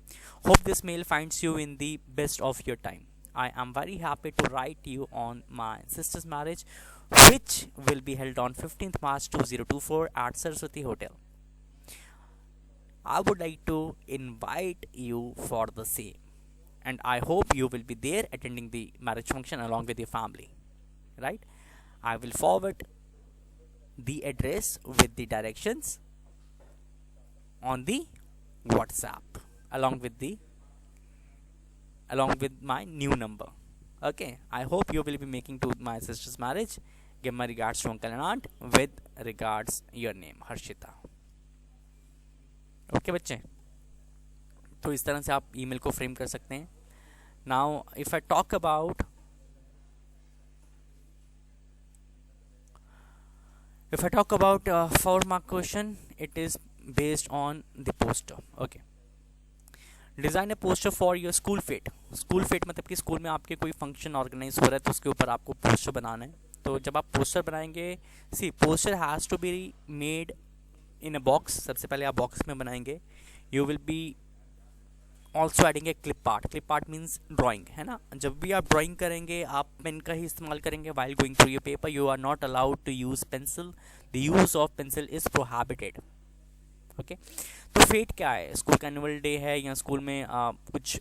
hope this mail finds you in the best of your time, I am very happy to write you on my sister's marriage, which will be held on 15th March 2024 at Saraswati Hotel. I would like to invite you for the same, and I hope you will be there attending the marriage function along with your family, right? I will forward the address with the directions on the WhatsApp along with my new number. Okay, I hope you will be making to my sister's marriage. Give my regards to uncle and aunt. With regards, your name Harshita. Okay बच्चे, तो इस तरह से आप email को frame कर सकते हैं. Now if I talk about four mark question, it is based on the poster. Okay, design A poster for your school fate. School fate मतलब कि स्कूल में आपके कोई फंक्शन ऑर्गेनाइज हो रहा है तो उसके ऊपर आपको पोस्टर बनाना है. तो जब आप पोस्टर बनाएंगे, see poster has to be made in a box. सबसे पहले आप बॉक्स में बनाएंगे. You will be also adding a clip art. Clip art means drawing, है ना. जब भी आप ड्राइंग करेंगे आप पेन का ही इस्तेमाल करेंगे. While going through your paper you are not allowed to use pencil. The use of pencil is prohibited. Okay, तो फेट क्या है? स्कूल का एनुअल डे है या स्कूल में कुछ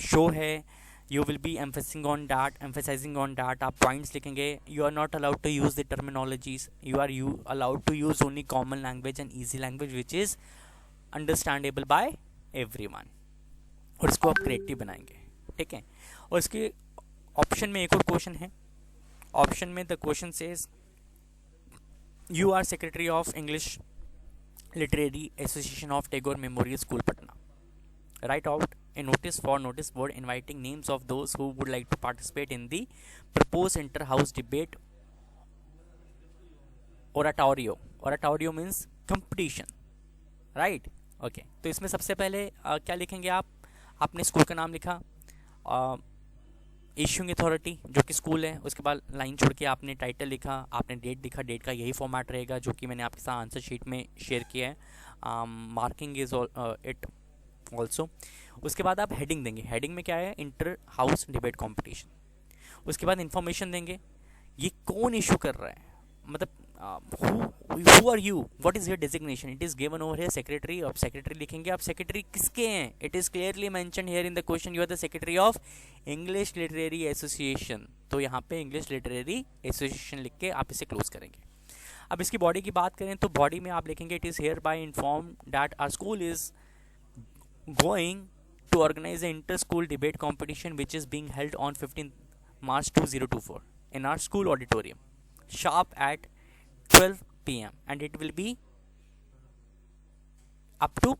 शो है. You will be emphasising on that. आप पॉइंट्स लिखेंगे. You are not allowed to use the terminologies. You are allowed to use only common language and easy language which is understandable by everyone. और इसको आप creative बनाएंगे, ठीक है. और इसके ऑप्शन में एक और क्वेश्चन है. ऑप्शन में the question says you are secretary of English Literary Association of Tagore Memorial School, Patna. Write out a notice for notice board inviting names of those who would like to participate in the proposed inter-house debate oratorio. Oratorio means competition, right? Okay. तो इसमें सबसे पहले क्या लिखेंगे आप? आपने school का नाम लिखा, इशूइंग अथॉरिटी जो कि स्कूल है. उसके बाद लाइन छोड़ के आपने टाइटल लिखा, आपने डेट लिखा. डेट का यही फॉर्मेट रहेगा जो कि मैंने आपके साथ आंसर शीट में शेयर किया है. Marking is it also. उसके बाद आप हेडिंग देंगे. हेडिंग में क्या है? Inter house debate competition. उसके बाद इंफॉर्मेशन देंगे. ये कौन इशू कर रहा है, मतलब who are you, what is your designation. It is given over here secretary. अब secretary लिखेंगे. आप secretary किसके हैं? It is clearly mentioned here in the question you are the secretary of English Literary Association. तो यहाँ पे English Literary Association लिख के आप इसे क्लोज करेंगे. अब इसकी बॉडी की बात करें तो बॉडी में आप लिखेंगे it is hereby informed that our school is going to organize an inter-school debate competition which is being held on 15th March 2024 in our school auditorium sharp at 12 p.m. and it will be up to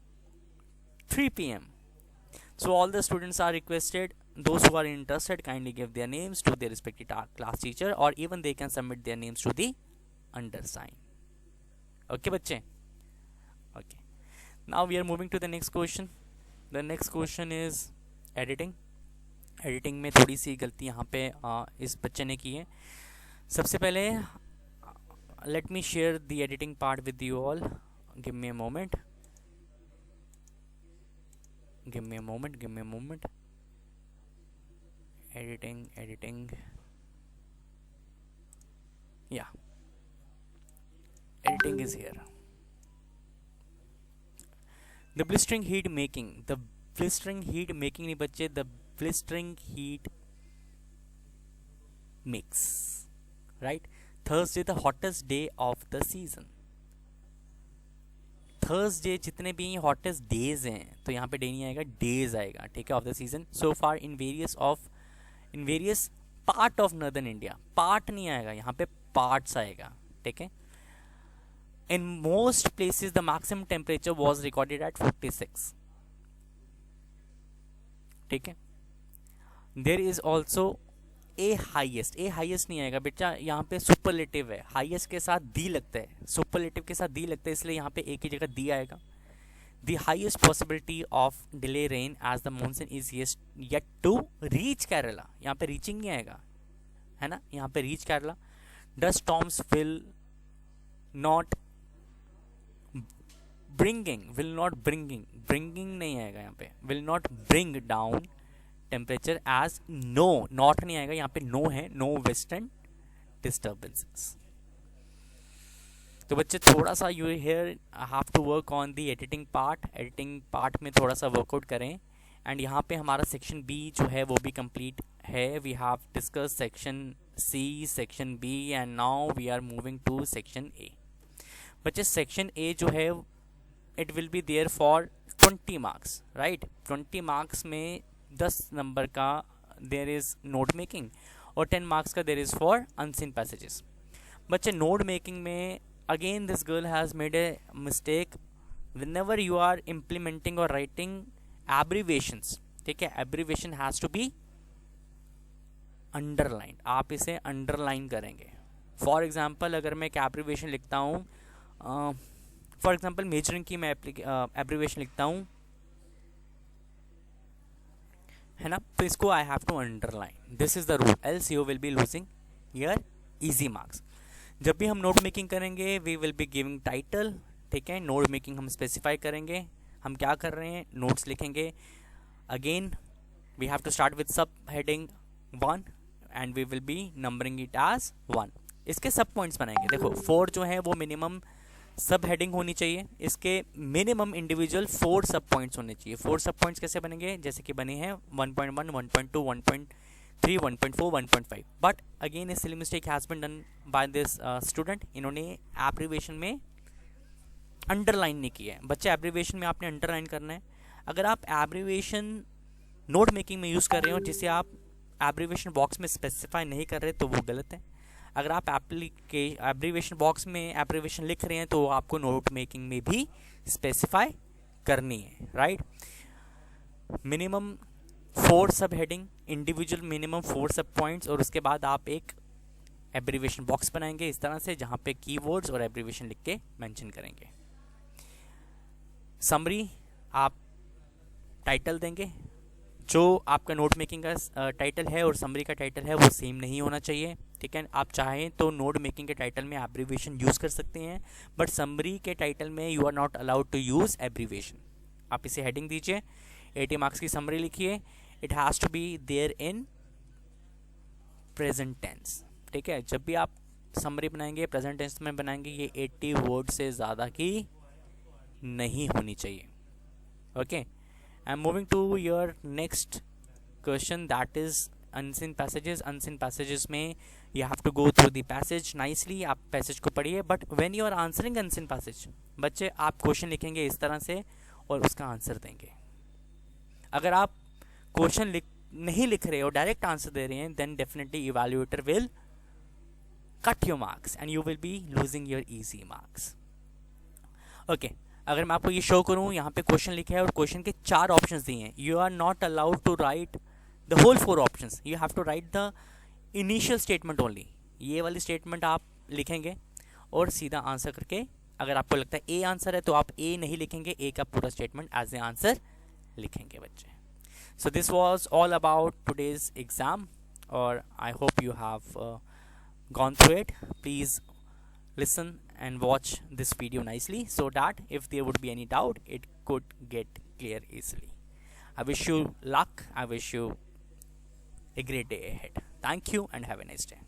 3 p.m. So all the students are requested, those who are interested kindly give their names to their respective class teacher or even they can submit their names to the undersigned. Okay बच्चे? Okay. Now we are moving to the next question. The next question is editing. Editing में थोड़ी सी गलती यहाँ पे इस बच्चे ने की है. सबसे पहले let me share the editing part with you all. Give me a moment. Editing. Yeah, editing is here. The blistering heat making नहीं बच्चे, the blistering heat makes, right? Thursday the hottest day of the season. Thursday जितने भी hottest days हैं तो यहाँ पे day नहीं आएगा, days आएगा, ठीक है, of the season. So far in various part of northern India. Part नहीं आएगा यहाँ पे, parts आएगा, ठीक है. In most places the maximum temperature was recorded at 46. ठीक है। There is also a highest नहीं आएगा बेटा, यहाँ पे सुपरलेटिव है, हाईएस्ट के साथ दी लगता है, सुपरलेटिव के साथ दी लगता है, इसलिए यहाँ पे ए की जगह दी आएगा। The highest possibility of delay rain as the monsoon is yet to reach Kerala, यहाँ पे रीचिंग नहीं आएगा, है ना, यहाँ पे reach Kerala. Dust storms will not bringing नहीं आएगा यहाँ पे, will not bring down temperature as no, not नहीं आएगा यहाँ पे, नो है, नो वेस्टर्न डिस्टर्बेंसेस। तो बच्चे थोड़ा सा you here have to work on the editing part में थोड़ा सा वर्कआउट करें। एंड यहाँ पे हमारा सेक्शन बी जो है वो भी कंप्लीट है। We have discuss section C, section B and now we are moving to section A. बच्चे सेक्शन ए जो है it will be there for 20 marks, right. 20 marks में 10 नंबर का देयर इज नोट मेकिंग और 10 marks का there is for unseen passages. बच्चे note making में again this girl has made a mistake whenever you are implementing or writing abbreviations, ठीक है, abbreviation has to be underlined, आप इसे underline करेंगे। For example अगर मैं एक एब्रीवेशन लिखता हूँ, फॉर एग्जाम्पल मेजरिंग की मैं एब्रीवेशन लिखता हूँ, है ना, तो इसको I have to underline, this is the rule, else you will be losing your easy marks. जब भी हम नोट मेकिंग करेंगे we will be giving title, ठीक है, नोट मेकिंग हम स्पेसिफाई करेंगे, हम क्या कर रहे हैं, नोट्स लिखेंगे। Again we have to start with sub heading 1 and we will be numbering it as 1। इसके सब पॉइंट्स बनाएंगे, देखो 4 जो है वो मिनिमम सब हेडिंग होनी चाहिए, इसके मिनिमम इंडिविजुअल 4 सब पॉइंट्स होने चाहिए। 4 सब पॉइंट्स कैसे बनेंगे, जैसे कि बने हैं 1.1, 1.2, 1.3, 1.4, 1.5। But again a silly mistake has been done by this student, इन्होंने एब्रीवेशन में अंडरलाइन नहीं किया है। बच्चे एब्रीवेशन में आपने अंडरलाइन करना है। अगर आप एब्रीवेशन नोट मेकिंग में यूज़ कर रहे हो जिसे आप एब्रीवेशन बॉक्स में स्पेसिफाई नहीं कर रहे तो वो गलत है। अगर आप एब्रीवेशन बॉक्स में एब्रीवेशन लिख रहे हैं तो आपको नोट मेकिंग में भी स्पेसिफाई करनी है, राइट। मिनिमम 4 सब हेडिंग, इंडिविजुअल मिनिमम 4 सब पॉइंट्स, और उसके बाद आप एक एब्रीवेशन बॉक्स बनाएंगे इस तरह से जहाँ पे कीवर्ड्स और एब्रीवेशन लिख के मेंशन करेंगे। समरी आप टाइटल देंगे, जो आपका नोट मेकिंग का टाइटल है और समरी का टाइटल है वो सेम नहीं होना चाहिए, ठीक है। आप चाहें तो नोट मेकिंग के टाइटल में एब्रीवेशन यूज़ कर सकते हैं, बट समरी के टाइटल में you are not allowed to use abbreviation. आप इसे हेडिंग दीजिए, 80 मार्क्स की समरी लिखिए, it has to be there in present tense, ठीक है। जब भी आप समरी बनाएंगे प्रेजेंट टेंस में बनाएंगे, ये 80 वर्ड से ज़्यादा की नहीं होनी चाहिए, okay. I am moving to your next question, that is unseen passages. Unseen passages में you have to go through the passage nicely, आप पैसेज को पढ़िए, but when you are answering unseen passage, बच्चे आप क्वेश्चन लिखेंगे इस तरह से और उसका आंसर देंगे। अगर आप क्वेश्चन नहीं लिख रहे हो, डायरेक्ट आंसर दे रहे हैं, then definitely evaluator will cut your marks and you will be losing your easy marks, okay. अगर मैं आपको ये शो करूँ, यहाँ पे क्वेश्चन लिखा है और क्वेश्चन के 4 ऑप्शंस दिए हैं। You are not allowed to write the whole 4 options, you have to write the initial statement only. ये वाली स्टेटमेंट आप लिखेंगे और सीधा आंसर करके, अगर आपको लगता है ए आंसर है तो आप ए नहीं लिखेंगे, ए का पूरा स्टेटमेंट एज ए आंसर लिखेंगे बच्चे। So this was all about today's exam, और I hope you have gone through it. Please listen and watch this video nicely so that if there would be any doubt it could get clear easily. I wish you luck. I wish you a great day ahead. Thank you and have a nice day.